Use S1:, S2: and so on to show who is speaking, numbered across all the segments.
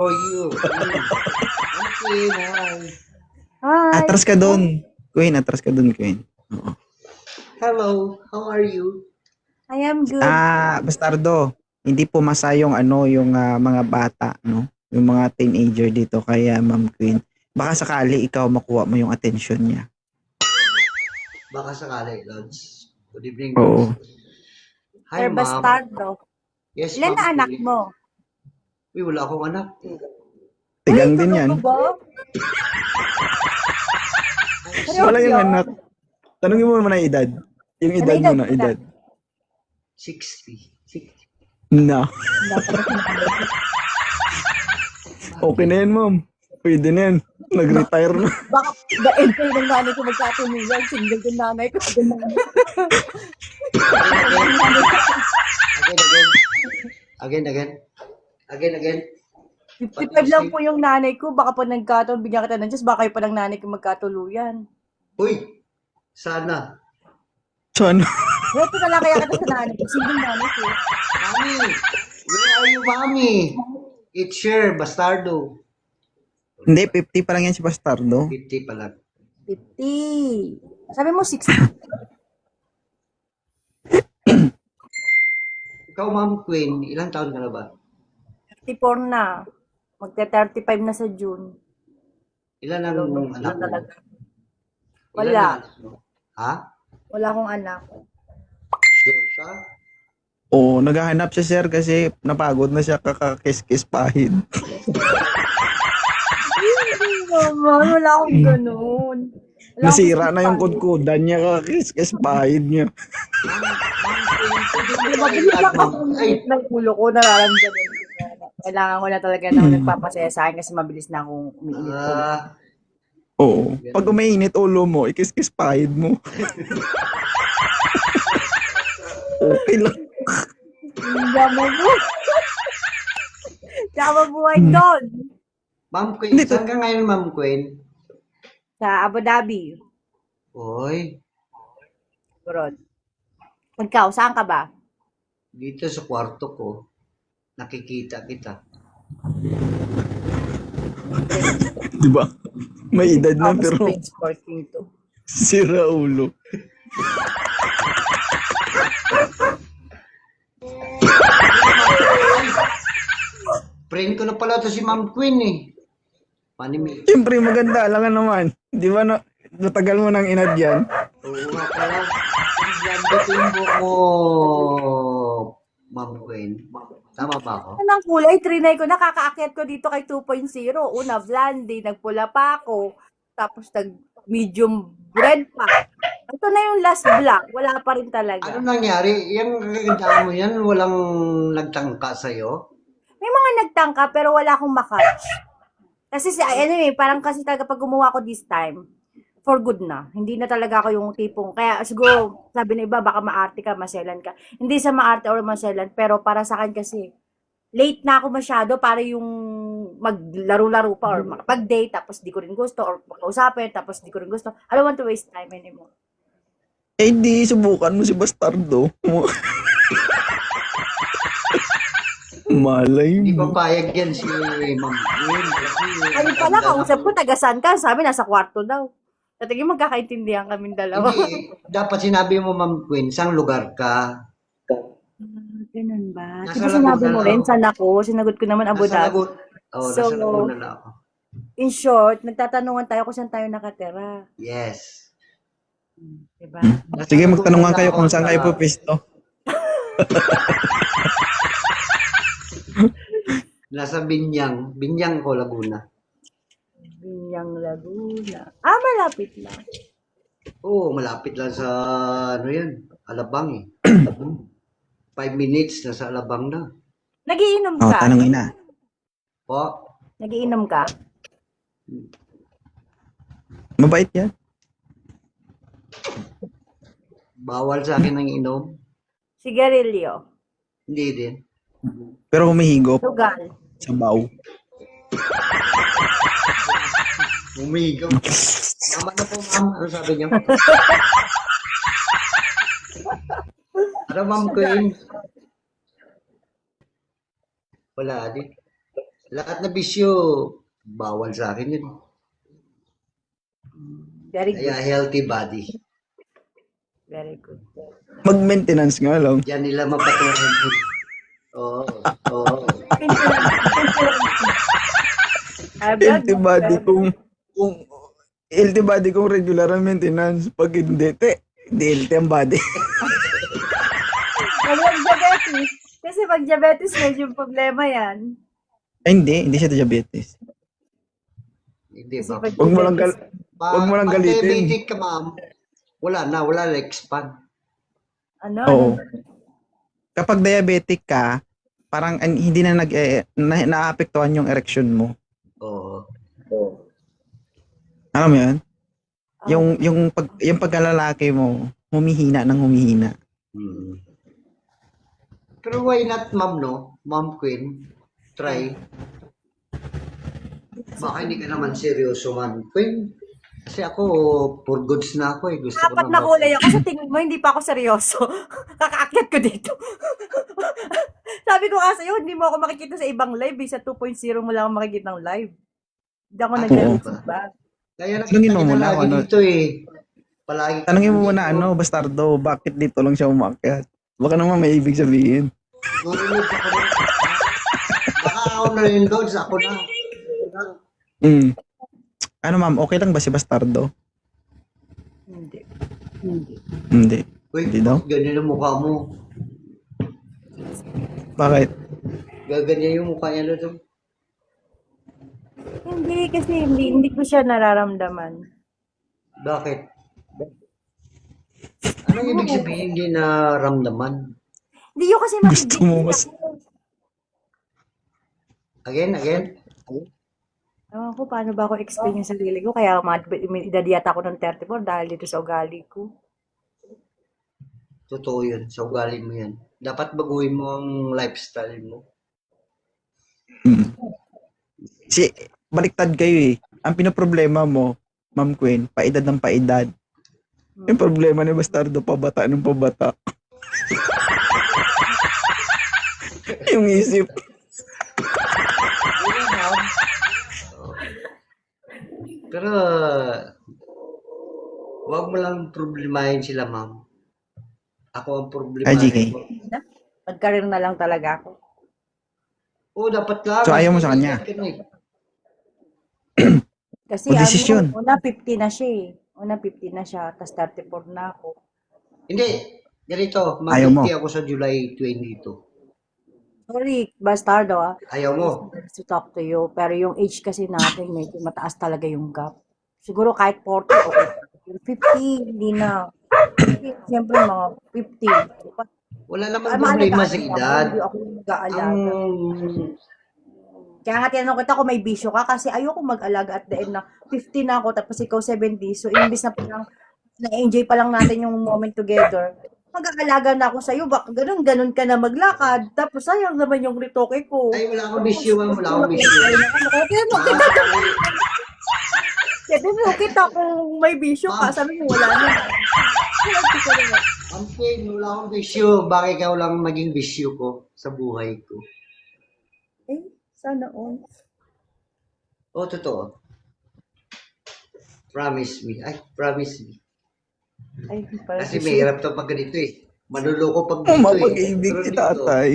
S1: For you. Okay, hi.
S2: Hi.
S3: Atras ka doon. Queen, atras ka doon, Queen. Oo.
S1: Hello, how are you?
S2: I am good.
S3: Bastardo, hindi pumasa yung yung mga bata, no? Yung mga teenager dito kaya Ma'am Queen. Baka sakali ikaw makuha mo yung attention niya.
S1: Baka sakali, Lods. Good evening,
S3: Oo.
S1: Lods. Hi,
S2: Sir
S1: ma'am.
S2: Bastardo.
S1: Yes,
S2: Ilan
S1: ma'am.
S2: na anak mo?
S1: Uy, wala akong anak.
S3: Tigang din yan.
S2: Ba?
S3: Wala yung anak. Tanungin mo naman ang edad. Yung edad mo na, edad.
S1: 60. 60.
S3: Na. Okay na yan, Ma'am. Pwede na yan. Nag-retire na.
S2: Baka ba-entry ng nanay ko magkatuloyan. Single yung nanay ko.
S1: Again.
S2: 55 lang po yung nanay ko. Baka po nagkataon, bigyan kita ng Diyos. Baka kayo pa ng nanay ko magkatuluyan.
S1: Uy, sana.
S3: Sana.
S2: Ito na lang kaya kita sa nanay ko. Single nanay ko.
S1: Mami, where are you, Mami? It's Cher, Bastardo.
S3: Hindi, 50 pa lang yan si Bastardo.
S1: 50 pa lang.
S2: 50. Sabi mo 60.
S1: Ikaw, Ma'am Queen, ilang taon ka na ba?
S2: 34 na. Magte-35 na sa June.
S1: Ilan ang anak mo?
S2: Wala.
S1: Ilan ang anak mo? Ha?
S2: Wala akong anak.
S1: Sure siya?
S3: Oo, naghahanap siya, sir, kasi napagod na siya kakakis-kis pahid.
S2: Hindi naman. Wala akong ganun. Wala
S3: Nasira
S2: akong
S3: na yung kudkudan niya kakakis-kis pahid niya.
S2: Mabilis ako ng ulo ko, nararamdaman ko. Kailangan ko na talaga na nagpapasaya sa akin kasi mabilis na akong umiinit ko.
S3: Oo. Pag umainit ulo mo, ikis-kis pahid mo. Okay lang.
S2: Tsaka buhay doon.
S1: Ma'am Queen, saan ka ngayon, Ma'am Queen?
S2: Sa Abu Dhabi.
S1: Oy,
S2: Abroad. Ikaw, saan ka ba?
S1: dito sa kwarto ko, nakikita kita.
S3: Di ba? May edad na
S2: Ako
S3: pero
S2: Space Parking to.
S3: sira ulo.
S1: Friend ko na pala to si Ma'am Queen eh. Panimi.
S3: Siyempre maganda lang naman. Di ba natagal mo nang inad yan?
S1: Oo nga pala. Ang ganda ko yung buhok mo, Ma'am Queen. Tama ba ako?
S2: Anong kulay? Trinay ko. Nakakaakyat ko dito kay 2.0. Una, blondie. Nagpula pa ako. Tapos nag-medium red pa. Ito na yung last black. Wala pa rin talaga.
S1: Ano nangyari? Yung kagandaan mo yan, walang nagtangka sa'yo?
S2: May mga nagtangka pero wala akong makatch. Kasi anyway, parang kasi talaga pag gumawa ko this time, for good na. Hindi na talaga ako yung tipong, kaya siguro sabi ng iba, baka maarte ka, maselan ka. Hindi sa maarte or maselan, pero para sa akin kasi, late na ako masyado para yung maglaro-laro pa or makapag-date, tapos di ko rin gusto, or makausapin, tapos di ko rin gusto. I don't want to waste time anymore.
S3: Eh di, subukan mo si Bastardo. Malay
S1: Hindi
S3: mo.
S1: papayag yan si Ma'am Queen.
S2: Ayun pala, kausap ko, tagasan ka, sabi nasa kwarto daw. Sa tingin magkakaintindihan kaming dalawa.
S1: Hindi, dapat sinabi mo, Ma'am Queen, saan lugar ka?
S2: Ganun ba?
S1: Nasa
S2: Sige, sinabi
S1: Laguna
S2: mo
S1: lang.
S2: rin, saan ako? Sinagot ko naman Abu
S1: Nasa
S2: Dhabi.
S1: Laguna. Oh,
S2: So,
S1: nasa Laguna na ako.
S2: In short, nagtatanungan tayo kung saan tayo nakatira.
S1: Yes.
S2: Diba?
S1: Nasa
S3: Sige,
S1: Laguna
S3: magtanungan
S1: na
S3: kayo
S1: ako
S3: kung saan
S1: sa-
S3: kayo pupisto.
S1: Nasa Binyang. Binyang ko, Laguna.
S2: Binyang Laguna. Malapit lang.
S1: Oo, malapit lang sa, ano yan, Alabang eh. 5 minutes, nasa Alabang na.
S2: Nagiinom
S3: Oh,
S2: ka?
S3: tanongin na.
S1: Po,
S2: Nagiinom ka?
S3: Mabait yan.
S1: bawal sa akin ang inom.
S2: Sigarilyo?
S1: Hindi din.
S3: Pero humihigop
S2: Lugal?
S3: sa baw.
S1: Umigaw. Mama na po, ma'am. Ano sabi niyo? Ano, Ma'am Queen? Wala din. Lahat na bisyo, bawal sa akin yun.
S2: Very
S1: Kaya
S2: good.
S1: healthy body.
S2: Very good.
S3: Mag-maintenance nga lang.
S1: Diyan nila mapatunan yun. Oo, oo.
S3: Healthy body kung healthy body kung regular ang maintenance. Pag hindi, hindi healthy ang body.
S2: Mag-diabetes. Kasi pag diabetes, medyo problema yan.
S3: Ay, hindi siya diabetes.
S1: Hindi
S2: Kasi
S1: ba?
S2: pag
S3: Huwag mo lang
S2: diabetes,
S3: Huwag mo lang
S1: Pag
S3: galitin.
S1: diabetic ka, ma'am, wala lifespan.
S2: ano,
S3: Oo. Kapag diabetic ka, parang hindi na naapektuhan yung erection mo.
S1: Oo.
S3: Alam mo yun? Yung pagkalalaki mo, humihina ng humihina.
S1: Hmm. Pero why not, ma'am, no? Ma'am Queen, try. Baka hindi ka naman seryoso, ma'am Queen. Kasi ako, for goods na ako eh. Gusto ko
S2: Apat
S1: na
S2: na kulay ako. Sa tingin mo, hindi pa ako seryoso. Kakaakyat ko dito. Sabi ko nga sa'yo, hindi mo ako makikita sa ibang live. Sa 2.0 mo lang ako makikita ng live. Hindi ako nag-YouTube ba?
S1: Kaya
S3: Tanungin mo
S1: nakita kita
S3: muna
S1: lagi
S3: kung ano.
S1: dito eh. Palagi ka
S3: Tanungin mo
S1: dito.
S3: muna, bastardo, bakit dito lang siya umakyat? Baka naman may ibig sabihin.
S1: Nunod ako na. Baka ako na rin doon. Ako na.
S3: Ano ma'am, okay lang ba si bastardo?
S2: Hindi.
S3: Hindi.
S1: Uy,
S3: Hindi daw?
S1: ganyan ang mukha mo.
S3: Bakit?
S1: Gaganyan yung mukha niya na doon.
S2: Hindi, kasi hindi ko siya nararamdaman.
S1: Bakit? Anong ibig sabihin hindi na ramdaman?
S2: Hindi yun kasi
S3: Gusto mo mas...
S1: Again?
S2: Ewan ko, paano ba ako explain yung sarili ko? Kaya idadiyat ako ng 34 dahil dito sa ugali ko.
S1: Totoo yun. Sa ugali mo yan. Dapat baguhin mo ang lifestyle mo.
S3: Baliktad kayo eh. Ang pinoproblema mo, Ma'am Queen, paedad ng paedad. Yung problema ni bastardo, pabata ng pabata. Yung isip.
S1: Pero, wag mo lang problemahin sila, ma'am. Ako ang problemahin
S3: GK.
S1: mo.
S2: Mag-career na lang talaga ako.
S1: Oo, dapat lang.
S3: So, ayaw mo sa kanya?
S2: Kasi
S3: O, desisyon.
S2: una 50 na siya eh. Una 50 na siya, tapos 34 na ako.
S1: Hindi. Ganito,
S3: Ayaw mo.
S1: mag-50 ako sa July 22.
S2: Sorry, bastardo ah.
S1: Ayaw mo.
S2: To talk to you. Pero yung age kasi natin, medyo mataas talaga yung gap. Siguro kahit 40, okay. Yung 50, hindi na. Siyempre mga 50.
S1: Wala namang problema sa edad.
S2: Hindi ako mag-aalaga.
S1: Ang
S2: Kaya nga tinanong kita kung may bisyo ka kasi ayoko mag-alaga at the end na 50 na ako tapos ikaw 70. So, imbis na parang na-enjoy pa lang natin yung moment together, mag-aalaga na ako sa'yo. Baka ganun ka na maglakad. Tapos sayang naman yung retoke ko.
S1: Ay, wala akong bisyo, ma'am. Wala akong bisyo.
S2: Tinanong kita kung may bisyo ka. Sabi mo wala na.
S1: Ma'am Queen, wala akong bisyo. Bakit ikaw lang maging bisyo ko sa buhay ko?
S2: Eh, sana all.
S1: Oh, totoo. Promise me. Ay, promise me.
S2: Ay, parang
S1: Kasi may hirap to pag ganito eh. Manluloko pag dito
S3: Mapag-ibig
S1: Pero
S3: si
S1: dito,
S3: tatay.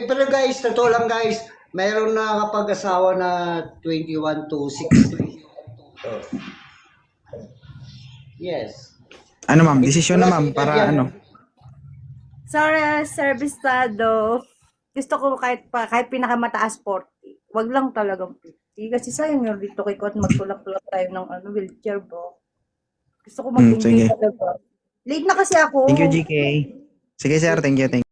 S1: pero guys, totoo lang guys. Mayroon na kapag-asawa na 21 to 60. Oh. Yes.
S3: Ano ma'am, desisyon na ma'am para ano.
S2: Sorry, servistado. Gusto ko kahit pinakamataas 40. Wag lang talagang 50. Kasi sayang yung dito kay ko at magtulak-tulak tayo ng wheelchair bro. Gusto ko mag-enjoy
S3: sige.
S2: talaga. Late na kasi ako.
S3: Thank you, GK. Sige sir, thank you.